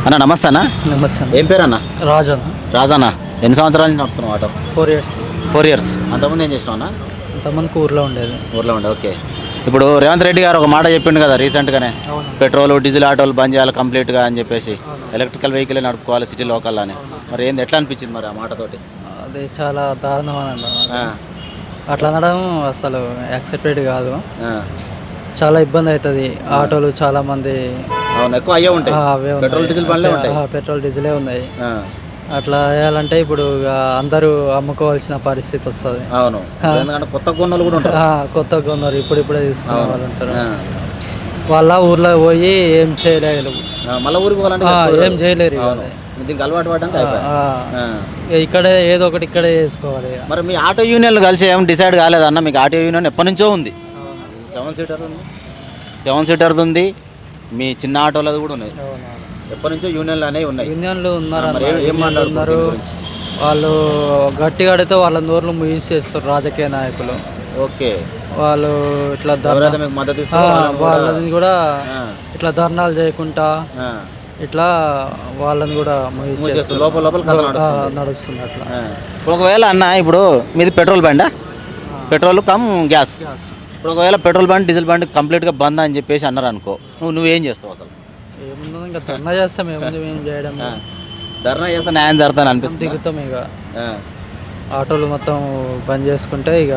అన్న నమస్తే అన్న. నమస్తే. ఏం పేరు అన్న? రాజు. రాజానా? ఎన్ని సంవత్సరాల నుంచి నడుపుతున్నావు ఆటో? 4 years. 4 years. అంతకుముందు ఏం చేసినావు అన్న? అంతమందికి ఊర్లో ఉండేది. ఊర్లో ఉండే. ఓకే. ఇప్పుడు రేవంత్ రెడ్డి గారు ఒక మాట చెప్పిండు కదా రీసెంట్గానే, పెట్రోల్ డీజిల్ ఆటోలు బంద్ చేయాలి కంప్లీట్గా అని చెప్పేసి, ఎలక్ట్రికల్ వెహికల్ నడుపుకోవాలి సిటీ లోకల్ అని. మరి ఏంది, ఎట్లా అనిపించింది మరి ఆ మాటతోటి? అది చాలా దారుణం అని అట్లా అనడం అసలు యాక్సెప్టెడ్ కాదు. చాలా ఇబ్బంది అవుతుంది. ఆటోలు చాలా మంది ఎక్కువ అయ్యే ఉంటాయి, పెట్రోల్ డీజిల్ బండ్లే ఉంటాయి. పెట్రోల్ డీజిలే ఉన్నాయి. అట్లా వేయాలంటే ఇప్పుడు అందరూ అమ్ముకోవాల్సిన పరిస్థితి వస్తుంది. అవును, కొత్త కొన్నోళ్ళు కూడా ఉంటారు. కొత్త కొన్నారు, ఇప్పుడే తీసుకునే వాళ్ళు ఉంటారు. వాళ్ళ ఊర్లో పోయి ఏం చేయలేరు, మళ్ళీ ఊరికి పోవాలంటే ఏం చేయలేరు. దీనికి అలవాటు పడడానికి ఇక్కడే ఏదో ఒకటి ఇక్కడే చేసుకోవాలి. మరి మీ ఆటో యూనియన్లు కలిసి ఏం డిసైడ్ కాలేదన్న? మీకు ఆటో యూనియన్ ఎప్పటి నుంచో ఉంది. 7 సీటర్ ఉంది, మీ చిన్న ఆటోలది కూడా ఉన్నాయి. ఎప్పటి నుంచో యూనియన్లు అనేవి ఉన్నాయి. యూనియన్లు ఉన్నారు. వాళ్ళు గట్టిగా అడిగితే వాళ్ళ నోర్లు ముగిసేస్తారు రాజకీయ నాయకులు. ఓకే. వాళ్ళు ఇట్లా మద్దతు వాళ్ళని కూడా ఇట్లా ధర్నాలు చేయకుండా ఇట్లా వాళ్ళని కూడా లోపల నడుస్తుంది అట్లా. ఒకవేళ అన్న ఇప్పుడు మీది పెట్రోల్ బండా, పెట్రోల్ కమ్ గ్యాస్. ఇప్పుడు ఒకవేళ పెట్రోల్ బండ్ డీజిల్ బండ్ కంప్లీట్గా బంద్ అని చెప్పేసి అన్నారు అనుకో, నువ్వేం చేస్తావు అసలు? ఏముందో ఇంకా ధర్నా చేస్తాం. ఏం చేయడం, ధర్నా చేస్తే న్యాయం జరుగుతాను అనిపిస్తుంది. దిగుతాం ఇక. ఆటోలు మొత్తం బంద్ చేసుకుంటే ఇక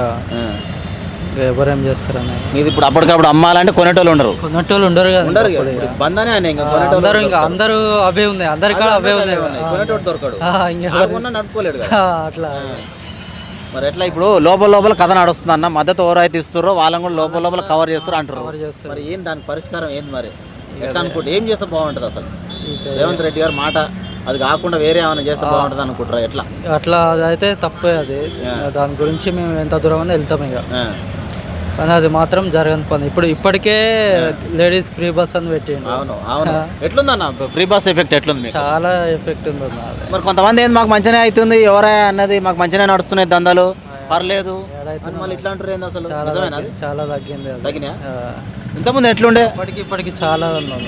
ఎవరేం చేస్తారని. మీది ఇప్పుడు అప్పటికప్పుడు అమ్మాలంటే కొనేటోళ్ళు ఉండరు కదా. అందరూ అవే ఉన్నాయి, అందరి కాడ అవే ఉన్నాయి. దొరకడు, నడుపుకోలేడు అట్లా. మరి ఎట్లా ఇప్పుడు లోపల కథ నడుస్తుంది అన్న, మద్దతు ఎవరైతే ఇస్తారో వాళ్ళని కూడా లోపల కవర్ చేస్తారు అంటారు. మరి ఏం దాని పరిష్కారం ఏంది మరి? ఎట్లా అనుకుంటే ఏం చేస్తే బాగుంటుంది అసలు? రేవంత్ రెడ్డి గారు మాట అది కాకుండా వేరే ఏమైనా చేస్తే బాగుంటుంది అనుకుంటారా? అట్లా అయితే తప్పే. అది దాని గురించి మేము ఎంత దూరం అని వెళ్తాం ఇక. కానీ అది మాత్రం జరగని పని. ఇప్పటికే లేడీస్ ఫ్రీ బస్ అని పెట్టిండు. అవును. ఎట్లుందన్న ఫ్రీ బస్ ఎఫెక్ట్ ఎట్లుంది? చాలా ఎఫెక్ట్ ఉంది. మరి కొంతమంది ఏంది మాకు మంచిగానే అవుతుంది, ఎవరా అన్నది మాకు మంచిగానే నడుస్తున్నాయి దందాలు, పర్లేదు మళ్ళీ ఇట్లా అంటారు ఏంది అసలు? చాలా తగ్గింది. తగ్గినా? ఇంతకుముందు ఎట్లుండే? ఇప్పటికి చాలా ఉన్నాను.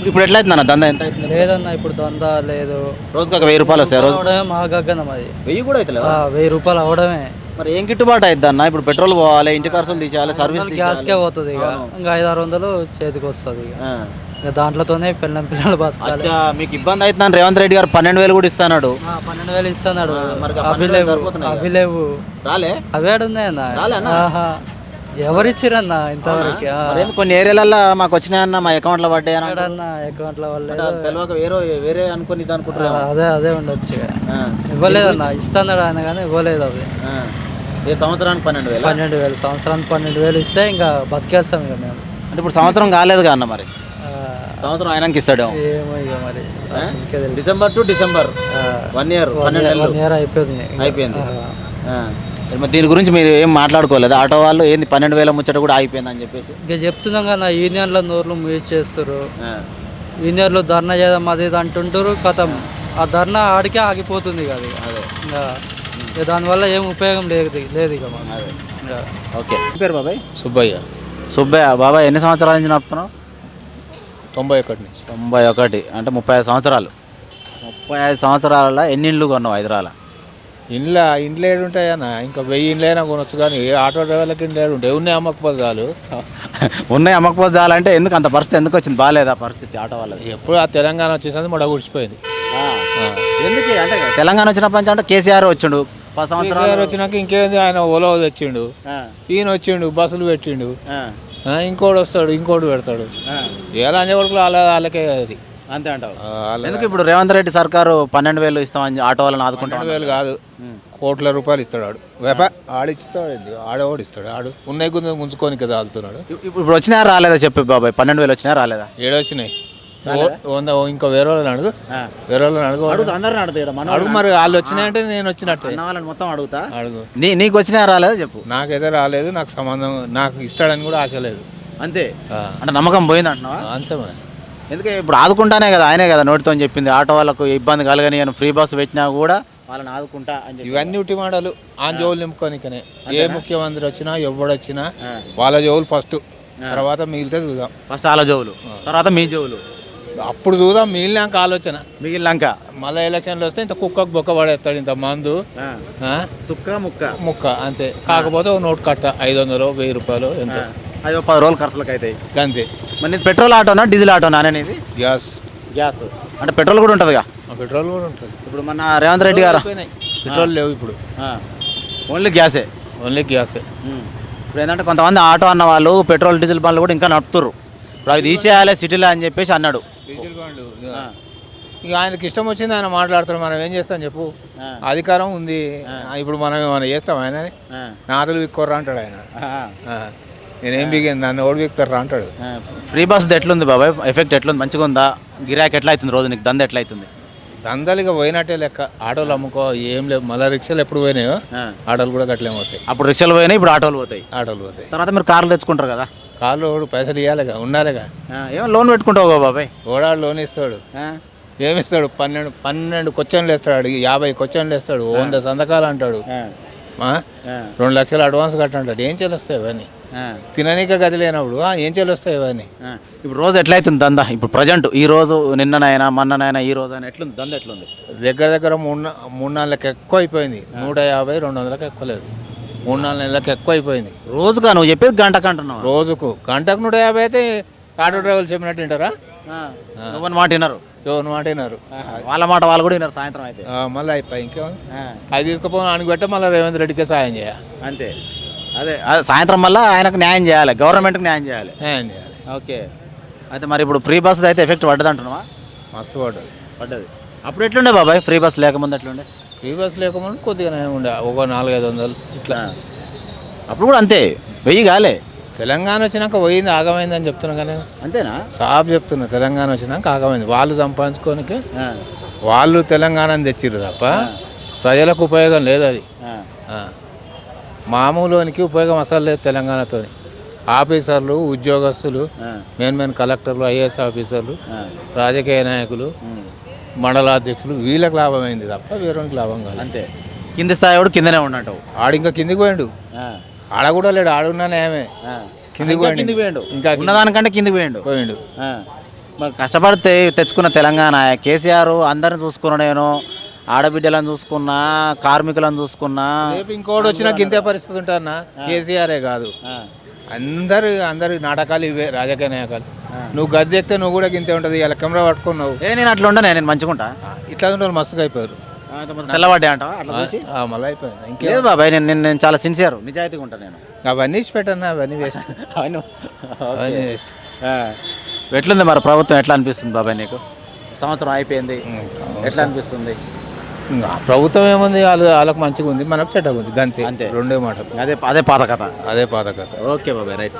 ఇప్పుడు ఎట్లా అవుతుంది అన్న దందా? ఎంత అవుతుంది? లేదన్న ఇప్పుడు దందా లేదు. రోజుకి 1000 రూపాయలు వస్తాయి. రోజు మా గగ్గనం అది 1000 కూడా అవుతుంది. 1000 రూపాయలు అవడమే. మరి ఏం గిట్టుబాటు అవుతుంది అన్న? ఇప్పుడు పెట్రోల్ పోవాలి, ఇంటి ఖర్చులు తీసేయాలి, సర్వీస్ గ్యాస్కే పోతుంది ఇక. ఇంకా 500-600 చేతికి వస్తుంది ఇక. దాంట్లోనే పిల్లలు బతకాలి. మీకు ఇబ్బంది అవుతుందని రేవంత్ రెడ్డి గారు 12,000 కూడా ఇస్తున్నాడు. 12,000 ఇస్తున్నాడు. అవి లేవు, అవే ఉన్నాయన్న. ఎవరిచ్చిరన్న ఇంతవరకు? కొన్ని ఏరియాలలో మాకు వచ్చినాయన్న, మా అకౌంట్లో పడ్డాయి అన్న. అకౌంట్లో వల్ల తెలియక వేరే అనుకుని ఇది అనుకుంటారు. అదే ఉండొచ్చు. ఇవ్వలేదన్న, ఇస్తున్నాడు ఆయన కానీ ఇవ్వలేదు. అవి ఏ సంవత్సరానికి 12,000 సంవత్సరానికి 12,000 ఇస్తే ఇంకా బతికేస్తాం ఇక మేము. అంటే ఇప్పుడు సంవత్సరం కాలేదు అన్న, మరి సంవత్సరం ఆయనకి ఇస్తాడు. ఏమో ఇక మరి December to December 1 year 12 years అయిపోయింది. మరి దీని గురించి మీరు ఏం మాట్లాడుకోలేదు? ఆటో వాళ్ళు ఏంది 12,000 ముచ్చట కూడా అయిపోయింది అని చెప్పేసి ఇక చెప్తున్నాం కదా. యూనియన్లో నోర్లు మూవ్ చేస్తారు. యూనియన్లో ధర్నా చేద్దాం అది ఇది అంటుంటారు. కథం ఆ ధర్నా ఆడికే ఆగిపోతుంది కదా. ఇక దానివల్ల ఏం ఉపయోగం లేదు ఇక. ఓకే. పేరు బాబాయ్? సుబ్బయ్య. బాబాయ్ ఎన్ని సంవత్సరాల నుంచి నడుపుతున్నావు? 91 నుంచి. 91 అంటే 35 సంవత్సరాలు. 35 సంవత్సరాల ఎన్ని ఇండ్లు కొన్నావు హైదరాబాద్? ఇండ్లు ఏడుంటాయన్న, ఇంకా 1000 ఇండ్లైనా కొనొచ్చు కానీ ఆటో డ్రైవర్లకి ఇండ్లు ఏడుంటాయి. ఉన్నాయి అమ్మకపోతే చాలు. ఉన్నాయి అమ్మకపోతే చాలు అంటే ఎందుకు అంత పరిస్థితి ఎందుకు వచ్చింది? బాగాలేదా పరిస్థితి ఆటో వాళ్ళది? ఎప్పుడు ఆ తెలంగాణ వచ్చేసింది మొడ గుడిచిపోయింది. ఎందుకు అంటే తెలంగాణ వచ్చినప్పటి నుంచి అంటే కేసీఆర్ వచ్చిండు 10 సంవత్సరాలు వచ్చినాక ఇంకేంది, ఆయన ఓలో తెచ్చిండు, ఈయన వచ్చిండు, బస్సులు పెట్టిండు, ఇంకోటి వస్తాడు, ఇంకోటి పెడతాడు. ఎలా అంజవరకు వాళ్ళకే అది అంతే అంటావు? ఎందుకు ఇప్పుడు రేవంత్ రెడ్డి సర్కారు 12,000 ఇస్తామని ఆటో వాళ్ళని ఆదుకుంటా? 12,000 కాదు, కోట్ల రూపాయలు ఇస్తాడు ఆడు. ఆడిస్తాడు, ఆడవాడు ఇస్తాడు. ఆడు ఉన్నాయి గుంజుకొని కదా ఆడుతున్నాడు. ఇప్పుడు వచ్చినా రాలేదా చెప్పి బాబాయ్? 12,000 వచ్చినా రాలేదా? ఏడొచ్చినాయి. ఇంకా వేరే వాళ్ళని అడుగు, అడుగు మరి. వాళ్ళు వచ్చినాయంటే నేను వచ్చినట్టే. వాళ్ళని మొత్తం అడుగుతా. అడుగు. నీకు వచ్చినా రాలేదా చెప్పు? నాకైతే రాలేదు, నాకు సంబంధం, నాకు ఇస్తాడని కూడా ఆశ లేదు. అంతే అంటే నమ్మకం పోయింది అంటున్నావా? అంతే మరి. ఎందుకంటే ఇప్పుడు ఆదుకుంటానే కదా, ఆయనే కదా నోటితో చెప్పింది ఆటో వాళ్ళకు ఇబ్బంది కలగని ఫ్రీ బస్ పెట్టినా కూడా వాళ్ళని ఆదుకుంటా అని చెప్పి. ఇవన్నీ ఉట్టి మాటలు, ఆ జోలు నింపుకోనికనే. ఏ ముఖ్యమంత్రి వచ్చినా ఎవడొచ్చినా వాళ్ళ జోలు ఫస్ట్, తర్వాత మిగిలితే చూద్దాం. ఫస్ట్ వాళ్ళ జోవులు, తర్వాత మీ జోవులు. అప్పుడు చూద్దాం మిగిలినాక ఆలోచన. మిగిలినాక మళ్ళీ ఎలక్షన్లు వస్తే ఇంత కుక్కకు బొక్క పడేస్తాడు, ఇంత మందు సుక్క ముక్క ముక్క అంతే. కాకపోతే ఒక నోటు కట్ట 500 1000 రూపాయలు ఎంతో, అది 10 రోజుల ఖర్చులకు అవుతాయి అంతే. మరి నీది పెట్రోల్ ఆటోనా డీజిల్ ఆటోనా అనేది? గ్యాస్ గ్యాస్ అంటే పెట్రోల్ కూడా ఉంటుందిగా. పెట్రోల్ కూడా ఉంటుంది. ఇప్పుడు మన రేవంత్ రెడ్డి గారు పెట్రోల్ లేవు ఇప్పుడు, ఓన్లీ గ్యాసే. ఓన్లీ గ్యాసే. ఇప్పుడు ఏంటంటే కొంతమంది ఆటో అన్న వాళ్ళు పెట్రోల్ డీజిల్ బండ్లు కూడా ఇంకా నడుపుతుర్రు. ఇప్పుడు అవి తీసేయాలి సిటీలో అని చెప్పేసి అన్నాడు. డీజిల్ బండ్లు ఇక ఆయనకి ఇష్టం వచ్చింది ఆయన మాట్లాడతాడు, మనం ఏం చేస్తాం చెప్పు, అధికారం ఉంది. ఇప్పుడు మనం ఏమైనా చేస్తాం ఆయన? నాతలు విక్కోర్రా అంటాడు ఆయన. నేనేం బిగాను, నన్ను ఓడి విక్తారా అంటాడు. ఫ్రీ బస్ ఎట్లుంది బాబాయ్, ఎఫెక్ట్ ఎట్లుంది, మంచిగా ఉందా? గిరాక్ ఎట్లా అవుతుంది రోజు నీకు, దంద ఎట్లా అవుతుంది? దందలుగా పోయినట్టే లెక్క. ఆటోలు అమ్ముకో ఏం లేవు. మళ్ళీ రిక్షాలు ఎప్పుడు పోయినాయో ఆటోలు కూడా గట్లేం పోతాయి. అప్పుడు రిక్షాలు పోయినాయి, ఇప్పుడు ఆటోలు పోతాయి. ఆటోలు పోతాయి. తర్వాత మీరు కార్లు తెచ్చుకుంటారు కదా, కార్లు పైసలు ఇవ్వాలిగా, ఉండాలిగా. ఏమో లోన్ పెట్టుకుంటావు బాబాయ్? ఓడాడు లోన్ ఇస్తాడు. ఏమిస్తాడు? 12 క్వశ్చన్లు వేస్తాడు, 50 క్వశ్చన్లు వేస్తాడు, 100 సంతకాలు అంటాడు, 2 లక్షలు అడ్వాన్స్ కట్టంటాడు. ఏం చెల్లిస్తాయి ఇవన్నీ? తిననీక గది లేనప్పుడు ఏం చెల్లిస్తాయి ఇవన్నీ? ఇప్పుడు రోజు ఎట్లా అవుతుంది దందా? ఇప్పుడు ప్రజెంట్ ఈ రోజు, నిన్ననైనా మొన్ననైనా ఈ రోజు అయినా ఎట్లుంది దంద? ఎట్లుంది? దగ్గర 3-4 నెలలకు ఎక్కువ అయిపోయింది. 150-200లకు ఎక్కువ లేదు. 3-4 నెలలకు ఎక్కువ అయిపోయింది. రోజుగా నువ్వు చెప్పేది గంటకు అంటున్నావు? రోజుకు గంటకు 150 అయితే ఆటో డ్రైవర్లు చెప్పినట్టు వింటారా? ఎవరి మాట వినరు, ఎవరి మాట వినరు. వాళ్ళ మాట వాళ్ళు కూడా వినరు. సాయంత్రం అయితే మళ్ళీ అయిపోయి ఇంకేముంది, అది తీసుకుపోయి ఆయనకు పెట్ట మళ్ళీ రేవంత్ రెడ్డికే సాయం చేయాలి అంతే. అదే సాయంత్రం మళ్ళీ ఆయనకు న్యాయం చేయాలి, గవర్నమెంట్కి న్యాయం చేయాలి. న్యాయం చేయాలి. ఓకే. అయితే మరి ఇప్పుడు ఫ్రీ బస్ అయితే ఎఫెక్ట్ పడ్డది అంటున్నావా? మస్తు పడ్డది. అప్పుడు ఎట్లుండే బాబాయ్ ఫ్రీ బస్ లేకముందు? ఎట్లుండే? ఫ్రీ బస్ లేకముందు కొద్దిగా ఉండే, ఒక 400-500 ఇట్లా. అప్పుడు కూడా అంతే, 1000 కాలే. తెలంగాణ వచ్చినాక పోయింది, ఆగమైందని చెప్తున్నా కానీ. అంతేనా? సాబ్ చెప్తున్నా, తెలంగాణ వచ్చినాక ఆగమైంది. వాళ్ళు సంపాదించుకోనికి వాళ్ళు తెలంగాణని తెచ్చిర్రు తప్ప ప్రజలకు ఉపయోగం లేదు. అది మామూలునికి ఉపయోగం అసలు లేదు తెలంగాణతో. ఆఫీసర్లు, ఉద్యోగస్తులు, మెయిన్ కలెక్టర్లు, ఐఏఎస్ ఆఫీసర్లు, రాజకీయ నాయకులు, మండలాధ్యక్షులు, వీళ్ళకి లాభమైంది తప్ప వేరేకి లాభం కాదు. అంతే. కింది స్థాయి వాడు కిందనే ఉన్నట్టు. ఆడు ఇంకా కిందికి పోయిండు, ఆడ కూడా లేడు. ఆడున్నానే ఆమె కిందికి పోయిండు, ఇంకా ఉన్నదానికంటే కిందికి పోయిండు. మరి కష్టపడితే తెచ్చుకున్న తెలంగాణ కేసీఆర్ అందరిని చూసుకున్నాడేనో, ఆడబిడ్డలను చూసుకున్నా, కార్మికులను చూసుకున్నా. రేపు ఇంకోటి వచ్చినా గింతే పరిస్థితి ఉంటారన్నా. కేసీఆరే కాదు, అందరు నాటకాలు ఇవే, రాజకీయ నాయకాలు. నువ్వు గద్దె ఎక్కితే నువ్వు కూడా గింతే ఉంటుంది. ఇలా కెమెరా పట్టుకున్నావు. నేను అట్లా ఉండను, నేను మంచిగుంటా. ఇట్లా ఉంటే మస్తుగా అయిపోయారు, తెల్లవాడే అంటావా? మళ్ళీ అయిపోయింది. ఇంకేం బాబాయ్, నేను చాలా సిన్సియర్, నిజాయితీగా ఉంటాను నేను. అవన్నీ ఇచ్చిపెట్టన్నా, అవన్నీ వేస్ట్. అవన్నీ వేస్ట్. ఎట్లుంది మరి ప్రభుత్వం? ఎట్లా అనిపిస్తుంది బాబాయ్ నీకు? సంవత్సరం అయిపోయింది, ఎట్లా అనిపిస్తుంది? ప్రభుత్వం ఏముంది, వాళ్ళకి మంచిగా ఉంది, మనకు చెడ్డగా ఉంది, అంతే. రెండే మాట. అదే పాత కథ. అదే పాత కథ. ఓకే బాబాయ్, రైట్.